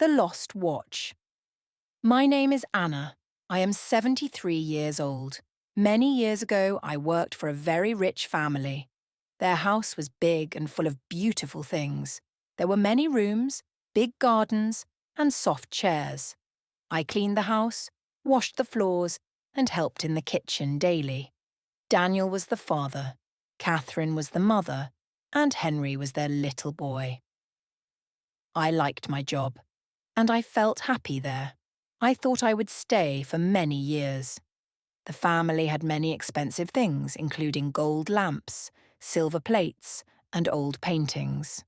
The Lost Watch. My name is Anna. I am 73 years old. Many years ago, I worked for a very rich family. Their house was big and full of beautiful things. There were many rooms, big gardens, and soft chairs. I cleaned the house, washed the floors, and helped in the kitchen daily. Daniel was the father, Catherine was the mother, and Henry was their little boy. I liked my job, and I felt happy there. I thought I would stay for many years. The family had many expensive things, including gold lamps, silver plates, and old paintings.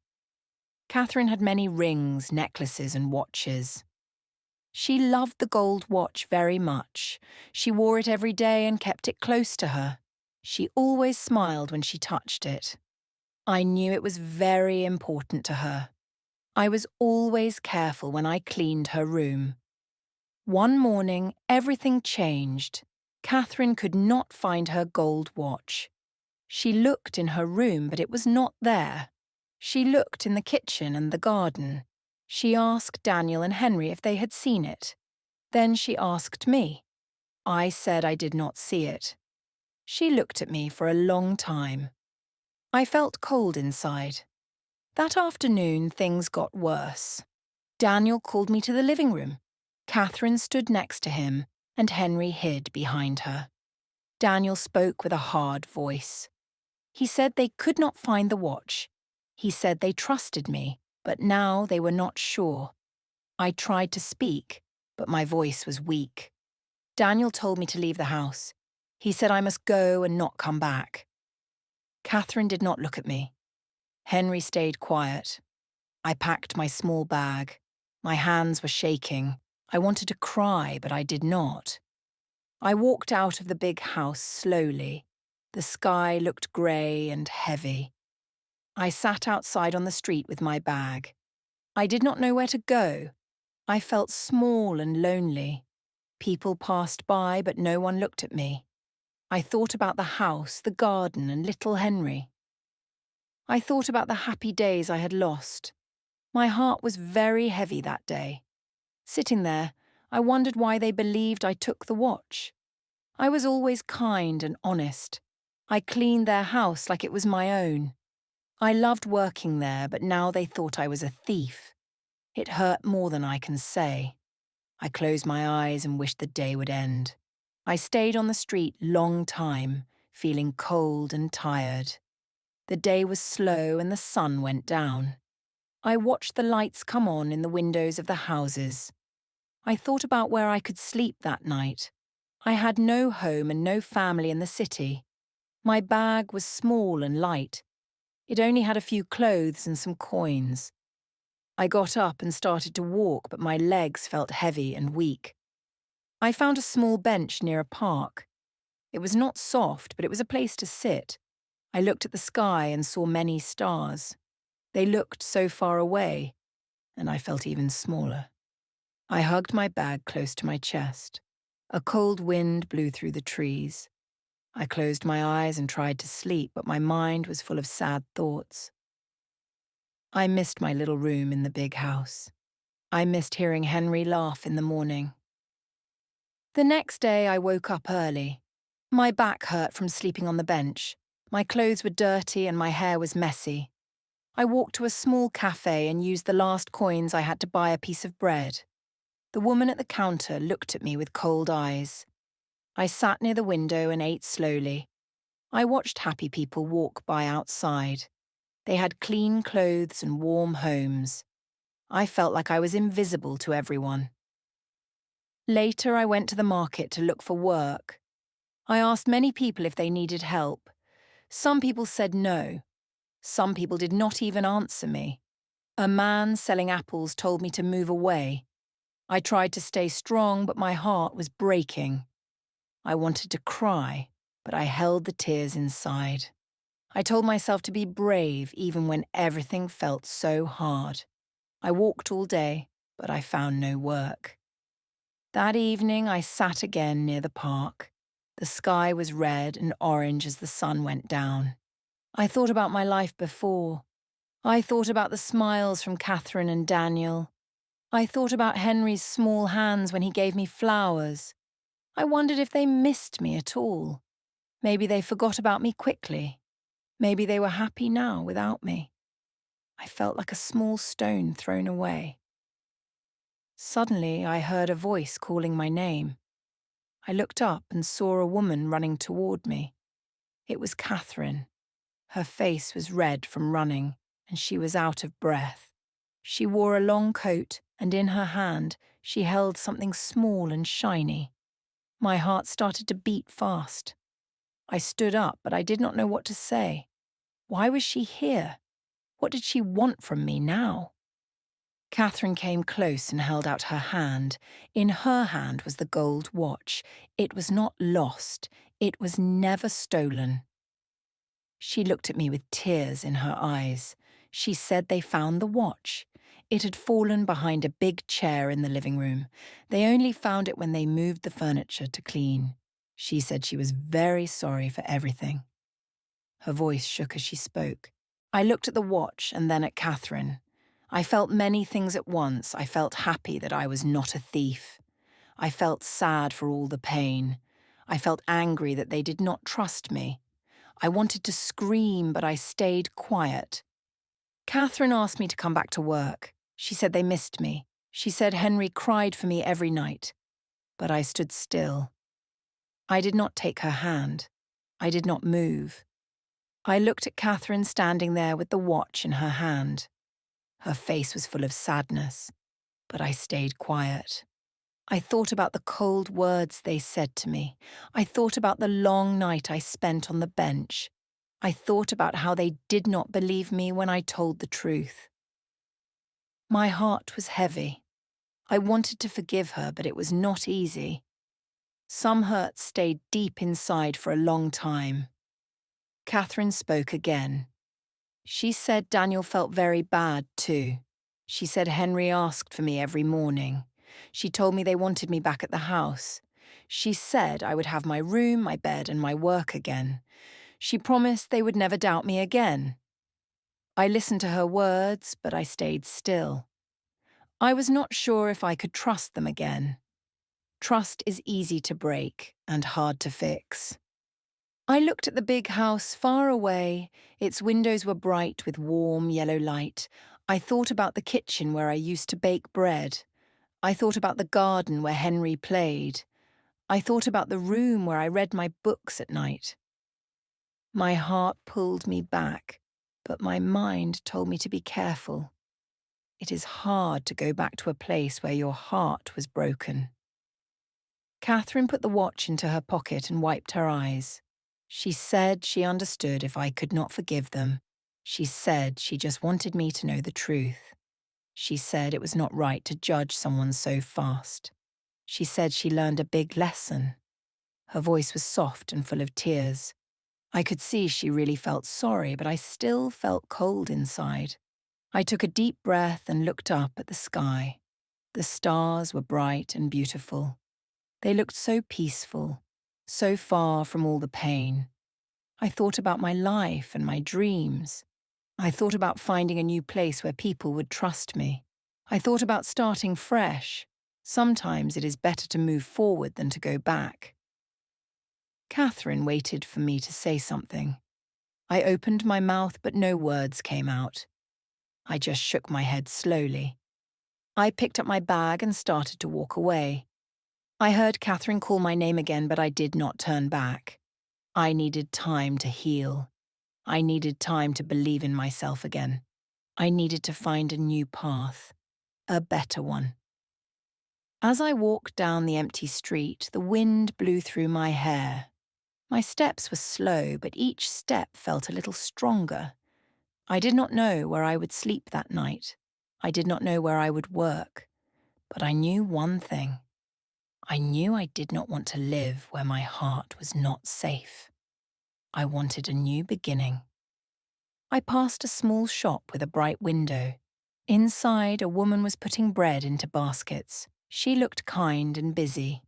Catherine had many rings, necklaces, and watches. She loved the gold watch very much. She wore it every day and kept it close to her. She always smiled when she touched it. I knew it was very important to her. I was always careful when I cleaned her room. One morning, everything changed. Catherine could not find her gold watch. She looked in her room, but it was not there. She looked in the kitchen and the garden. She asked Daniel and Henry if they had seen it. Then she asked me. I said I did not see it. She looked at me for a long time. I felt cold inside. That afternoon, things got worse. Daniel called me to the living room. Catherine stood next to him, and Henry hid behind her. Daniel spoke with a hard voice. He said they could not find the watch. He said they trusted me, but now they were not sure. I tried to speak, but my voice was weak. Daniel told me to leave the house. He said I must go and not come back. Catherine did not look at me. Henry stayed quiet. I packed my small bag. My hands were shaking. I wanted to cry, but I did not. I walked out of the big house slowly. The sky looked grey and heavy. I sat outside on the street with my bag. I did not know where to go. I felt small and lonely. People passed by, but no one looked at me. I thought about the house, the garden, and little Henry. I thought about the happy days I had lost. My heart was very heavy that day. Sitting there, I wondered why they believed I took the watch. I was always kind and honest. I cleaned their house like it was my own. I loved working there, but now they thought I was a thief. It hurt more than I can say. I closed my eyes and wished the day would end. I stayed on the street long time, feeling cold and tired. The day was slow and the sun went down. I watched the lights come on in the windows of the houses. I thought about where I could sleep that night. I had no home and no family in the city. My bag was small and light. It only had a few clothes and some coins. I got up and started to walk, but my legs felt heavy and weak. I found a small bench near a park. It was not soft, but it was a place to sit. I looked at the sky and saw many stars. They looked so far away, and I felt even smaller. I hugged my bag close to my chest. A cold wind blew through the trees. I closed my eyes and tried to sleep, but my mind was full of sad thoughts. I missed my little room in the big house. I missed hearing Henry laugh in the morning. The next day I woke up early. My back hurt from sleeping on the bench. My clothes were dirty and my hair was messy. I walked to a small cafe and used the last coins I had to buy a piece of bread. The woman at the counter looked at me with cold eyes. I sat near the window and ate slowly. I watched happy people walk by outside. They had clean clothes and warm homes. I felt like I was invisible to everyone. Later, I went to the market to look for work. I asked many people if they needed help. Some people said no. Some people did not even answer me. A man selling apples told me to move away. I tried to stay strong, but my heart was breaking. I wanted to cry, but I held the tears inside. I told myself to be brave even when everything felt so hard. I walked all day, but I found no work. That evening, I sat again near the park. The sky was red and orange as the sun went down. I thought about my life before. I thought about the smiles from Catherine and Daniel. I thought about Henry's small hands when he gave me flowers. I wondered if they missed me at all. Maybe they forgot about me quickly. Maybe they were happy now without me. I felt like a small stone thrown away. Suddenly, I heard a voice calling my name. I looked up and saw a woman running toward me. It was Catherine. Her face was red from running, and she was out of breath. She wore a long coat, and in her hand she held something small and shiny. My heart started to beat fast. I stood up, but I did not know what to say. Why was she here? What did she want from me now? Catherine came close and held out her hand. In her hand was the gold watch. It was not lost. It was never stolen. She looked at me with tears in her eyes. She said they found the watch. It had fallen behind a big chair in the living room. They only found it when they moved the furniture to clean. She said she was very sorry for everything. Her voice shook as she spoke. I looked at the watch and then at Catherine. I felt many things at once. I felt happy that I was not a thief. I felt sad for all the pain. I felt angry that they did not trust me. I wanted to scream, but I stayed quiet. Catherine asked me to come back to work. She said they missed me. She said Henry cried for me every night. But I stood still. I did not take her hand. I did not move. I looked at Catherine standing there with the watch in her hand. Her face was full of sadness, but I stayed quiet. I thought about the cold words they said to me. I thought about the long night I spent on the bench. I thought about how they did not believe me when I told the truth. My heart was heavy. I wanted to forgive her, but it was not easy. Some hurts stayed deep inside for a long time. Catherine spoke again. She said Daniel felt very bad too. She said Henry asked for me every morning. She told me they wanted me back at the house. She said I would have my room, my bed, and my work again. She promised they would never doubt me again. I listened to her words, but I stayed still. I was not sure if I could trust them again. Trust is easy to break and hard to fix. I looked at the big house far away. Its windows were bright with warm yellow light. I thought about the kitchen where I used to bake bread. I thought about the garden where Henry played. I thought about the room where I read my books at night. My heart pulled me back, but my mind told me to be careful. It is hard to go back to a place where your heart was broken. Catherine put the watch into her pocket and wiped her eyes. She said she understood if I could not forgive them. She said she just wanted me to know the truth. She said it was not right to judge someone so fast. She said she learned a big lesson. Her voice was soft and full of tears. I could see she really felt sorry, but I still felt cold inside. I took a deep breath and looked up at the sky. The stars were bright and beautiful. They looked so peaceful, so far from all the pain. I thought about my life and my dreams. I thought about finding a new place where people would trust me. I thought about starting fresh. Sometimes it is better to move forward than to go back. Catherine waited for me to say something. I opened my mouth, but no words came out. I just shook my head slowly. I picked up my bag and started to walk away. I heard Catherine call my name again, but I did not turn back. I needed time to heal. I needed time to believe in myself again. I needed to find a new path, a better one. As I walked down the empty street, the wind blew through my hair. My steps were slow, but each step felt a little stronger. I did not know where I would sleep that night. I did not know where I would work. But I knew one thing. I knew I did not want to live where my heart was not safe. I wanted a new beginning. I passed a small shop with a bright window. Inside, a woman was putting bread into baskets. She looked kind and busy.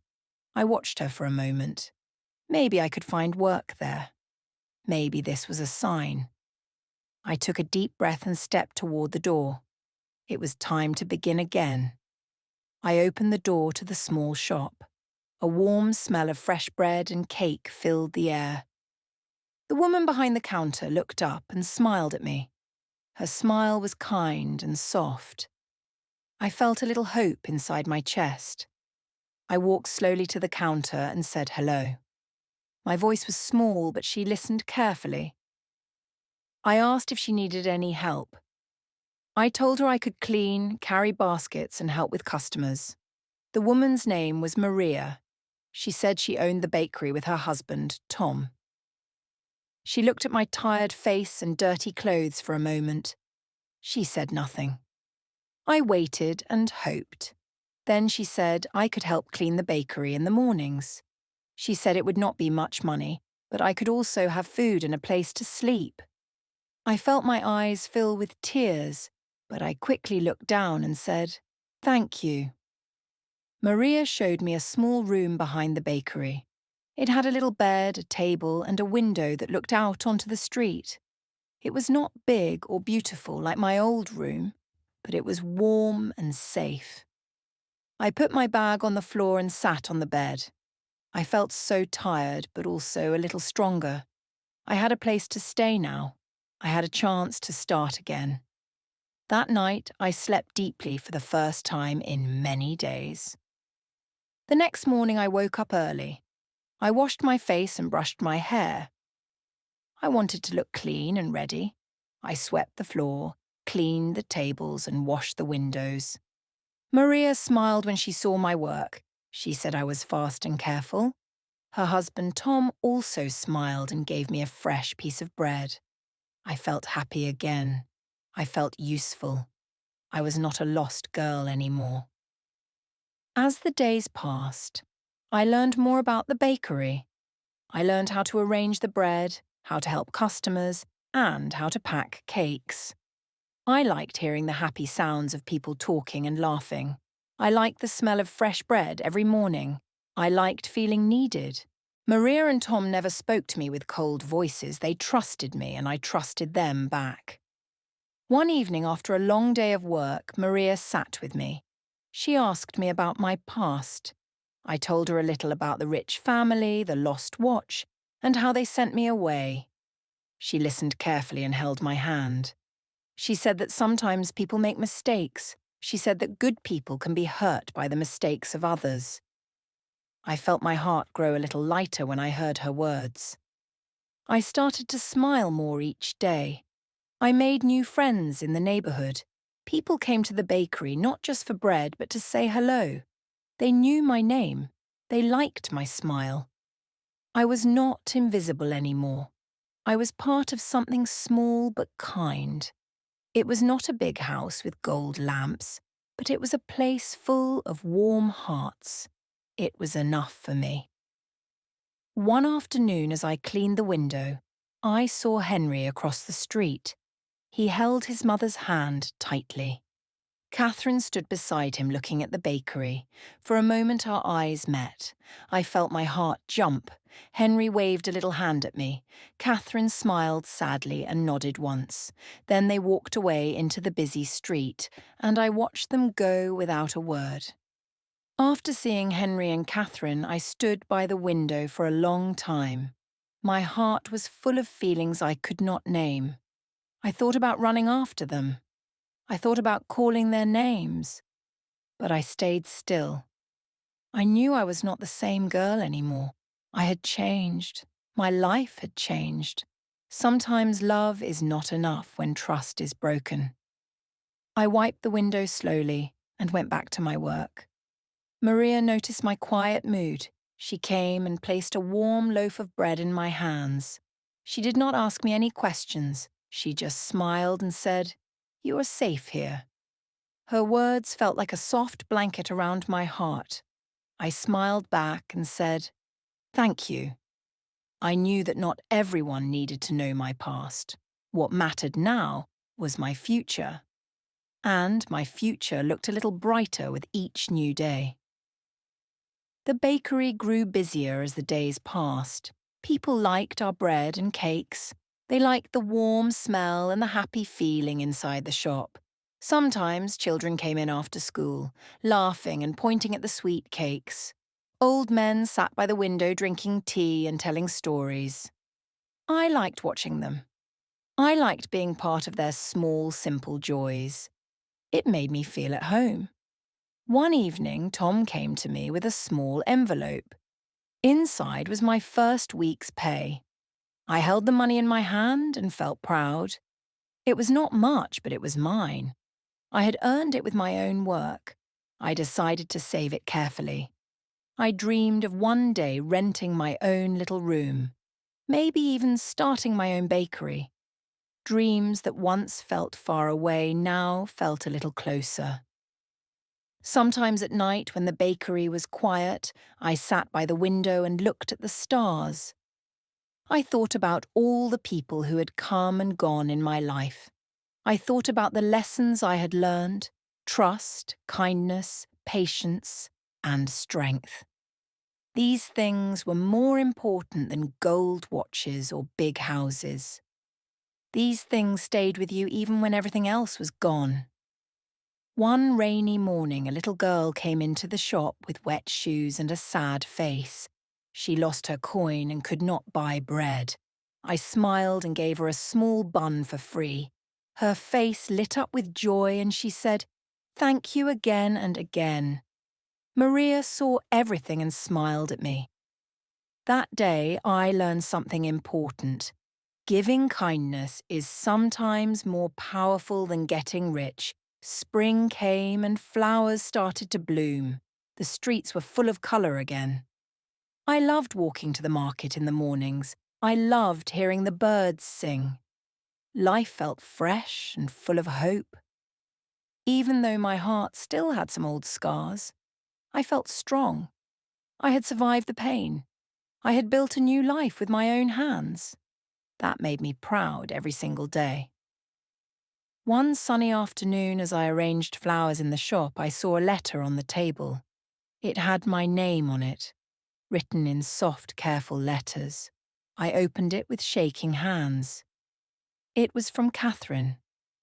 I watched her for a moment. Maybe I could find work there. Maybe this was a sign. I took a deep breath and stepped toward the door. It was time to begin again. I opened the door to the small shop. A warm smell of fresh bread and cake filled the air. The woman behind the counter looked up and smiled at me. Her smile was kind and soft. I felt a little hope inside my chest. I walked slowly to the counter and said hello. My voice was small, but she listened carefully. I asked if she needed any help. I told her I could clean, carry baskets, and help with customers. The woman's name was Maria. She said she owned the bakery with her husband, Tom. She looked at my tired face and dirty clothes for a moment. She said nothing. I waited and hoped. Then she said I could help clean the bakery in the mornings. She said it would not be much money, but I could also have food and a place to sleep. I felt my eyes fill with tears, but I quickly looked down and said, "Thank you." Maria showed me a small room behind the bakery. It had a little bed, a table, and a window that looked out onto the street. It was not big or beautiful like my old room, but it was warm and safe. I put my bag on the floor and sat on the bed. I felt so tired, but also a little stronger. I had a place to stay now. I had a chance to start again. That night, I slept deeply for the first time in many days. The next morning, I woke up early. I washed my face and brushed my hair. I wanted to look clean and ready. I swept the floor, cleaned the tables, and washed the windows. Maria smiled when she saw my work. She said I was fast and careful. Her husband Tom also smiled and gave me a fresh piece of bread. I felt happy again. I felt useful. I was not a lost girl anymore. As the days passed, I learned more about the bakery. I learned how to arrange the bread, how to help customers, and how to pack cakes. I liked hearing the happy sounds of people talking and laughing. I liked the smell of fresh bread every morning. I liked feeling needed. Maria and Tom never spoke to me with cold voices. They trusted me, and I trusted them back. One evening after a long day of work, Maria sat with me. She asked me about my past. I told her a little about the rich family, the lost watch, and how they sent me away. She listened carefully and held my hand. She said that sometimes people make mistakes. She said that good people can be hurt by the mistakes of others. I felt my heart grow a little lighter when I heard her words. I started to smile more each day. I made new friends in the neighborhood. People came to the bakery not just for bread, but to say hello. They knew my name. They liked my smile. I was not invisible anymore. I was part of something small but kind. It was not a big house with gold lamps, but it was a place full of warm hearts. It was enough for me. One afternoon, as I cleaned the window, I saw Henry across the street. He held his mother's hand tightly. Catherine stood beside him looking at the bakery. For a moment our eyes met. I felt my heart jump. Henry waved a little hand at me. Catherine smiled sadly and nodded once. Then they walked away into the busy street, and I watched them go without a word. After seeing Henry and Catherine, I stood by the window for a long time. My heart was full of feelings I could not name. I thought about running after them. I thought about calling their names, but I stayed still. I knew I was not the same girl anymore. I had changed. My life had changed. Sometimes love is not enough when trust is broken. I wiped the window slowly and went back to my work. Maria noticed my quiet mood. She came and placed a warm loaf of bread in my hands. She did not ask me any questions. She just smiled and said, "You are safe here." Her words felt like a soft blanket around my heart. I smiled back and said, "Thank you." I knew that not everyone needed to know my past. What mattered now was my future. And my future looked a little brighter with each new day. The bakery grew busier as the days passed. People liked our bread and cakes. They liked the warm smell and the happy feeling inside the shop. Sometimes children came in after school, laughing and pointing at the sweet cakes. Old men sat by the window drinking tea and telling stories. I liked watching them. I liked being part of their small, simple joys. It made me feel at home. One evening, Tom came to me with a small envelope. Inside was my first week's pay. I held the money in my hand and felt proud. It was not much, but it was mine. I had earned it with my own work. I decided to save it carefully. I dreamed of one day renting my own little room, maybe even starting my own bakery. Dreams that once felt far away now felt a little closer. Sometimes at night, when the bakery was quiet, I sat by the window and looked at the stars. I thought about all the people who had come and gone in my life. I thought about the lessons I had learned: trust, kindness, patience, and strength. These things were more important than gold watches or big houses. These things stayed with you even when everything else was gone. One rainy morning, a little girl came into the shop with wet shoes and a sad face. She lost her coin and could not buy bread. I smiled and gave her a small bun for free. Her face lit up with joy and she said, "Thank you again and again." Maria saw everything and smiled at me. That day, I learned something important. Giving kindness is sometimes more powerful than getting rich. Spring came and flowers started to bloom. The streets were full of colour again. I loved walking to the market in the mornings. I loved hearing the birds sing. Life felt fresh and full of hope. Even though my heart still had some old scars, I felt strong. I had survived the pain. I had built a new life with my own hands. That made me proud every single day. One sunny afternoon, as I arranged flowers in the shop, I saw a letter on the table. It had my name on it, written in soft, careful letters. I opened it with shaking hands. It was from Catherine.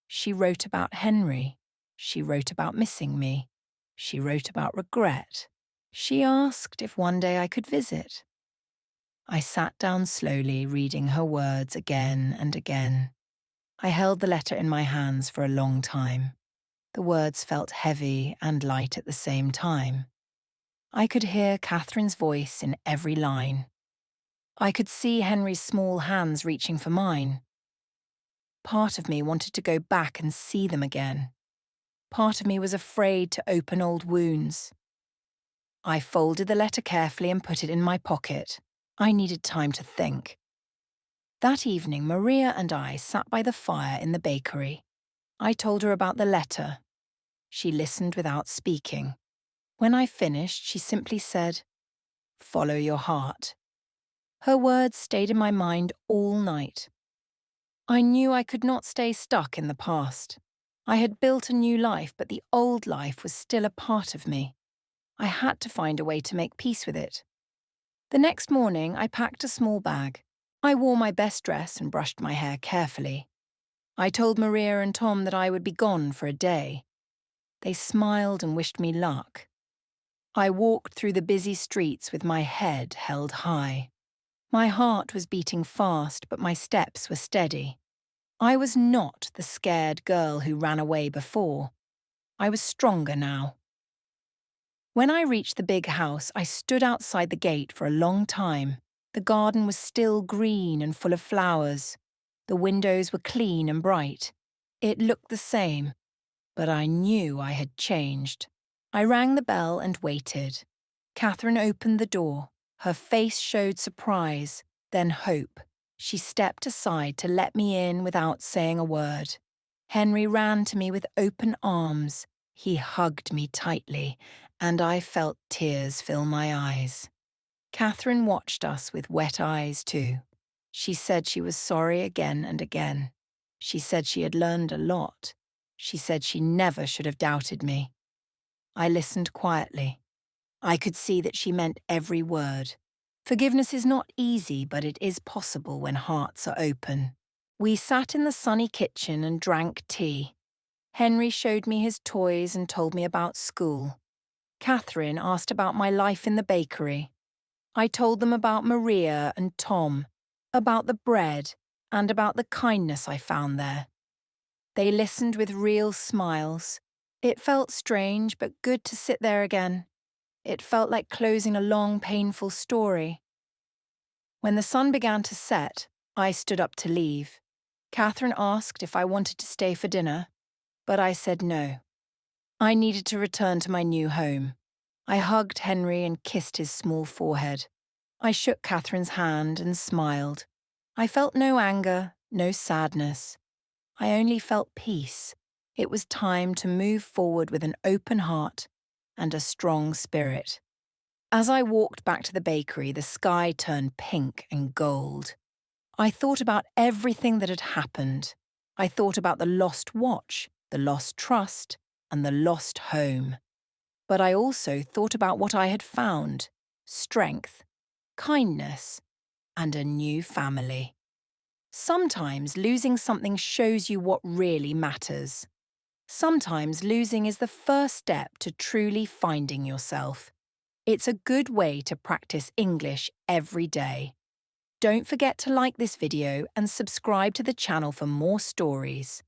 She wrote about Henry. She wrote about missing me. She wrote about regret. She asked if one day I could visit. I sat down slowly, reading her words again and again. I held the letter in my hands for a long time. The words felt heavy and light at the same time. I could hear Catherine's voice in every line. I could see Henry's small hands reaching for mine. Part of me wanted to go back and see them again. Part of me was afraid to open old wounds. I folded the letter carefully and put it in my pocket. I needed time to think. That evening, Maria and I sat by the fire in the bakery. I told her about the letter. She listened without speaking. When I finished, she simply said, "Follow your heart." Her words stayed in my mind all night. I knew I could not stay stuck in the past. I had built a new life, but the old life was still a part of me. I had to find a way to make peace with it. The next morning, I packed a small bag. I wore my best dress and brushed my hair carefully. I told Maria and Tom that I would be gone for a day. They smiled and wished me luck. I walked through the busy streets with my head held high. My heart was beating fast, but my steps were steady. I was not the scared girl who ran away before. I was stronger now. When I reached the big house, I stood outside the gate for a long time. The garden was still green and full of flowers. The windows were clean and bright. It looked the same, but I knew I had changed. I rang the bell and waited. Catherine opened the door. Her face showed surprise, then hope. She stepped aside to let me in without saying a word. Henry ran to me with open arms. He hugged me tightly, and I felt tears fill my eyes. Catherine watched us with wet eyes too. She said she was sorry again and again. She said she had learned a lot. She said she never should have doubted me. I listened quietly. I could see that she meant every word. Forgiveness is not easy, but it is possible when hearts are open. We sat in the sunny kitchen and drank tea. Henry showed me his toys and told me about school. Catherine asked about my life in the bakery. I told them about Maria and Tom, about the bread, and about the kindness I found there. They listened with real smiles. It felt strange but good to sit there again. It felt like closing a long, painful story. When the sun began to set, I stood up to leave. Catherine asked if I wanted to stay for dinner, but I said no. I needed to return to my new home. I hugged Henry and kissed his small forehead. I shook Catherine's hand and smiled. I felt no anger, no sadness. I only felt peace. It was time to move forward with an open heart and a strong spirit. As I walked back to the bakery, the sky turned pink and gold. I thought about everything that had happened. I thought about the lost watch, the lost trust, and the lost home. But I also thought about what I had found: strength, kindness, and a new family. Sometimes losing something shows you what really matters. Sometimes losing is the first step to truly finding yourself. It's a good way to practice English every day. Don't forget to like this video and subscribe to the channel for more stories.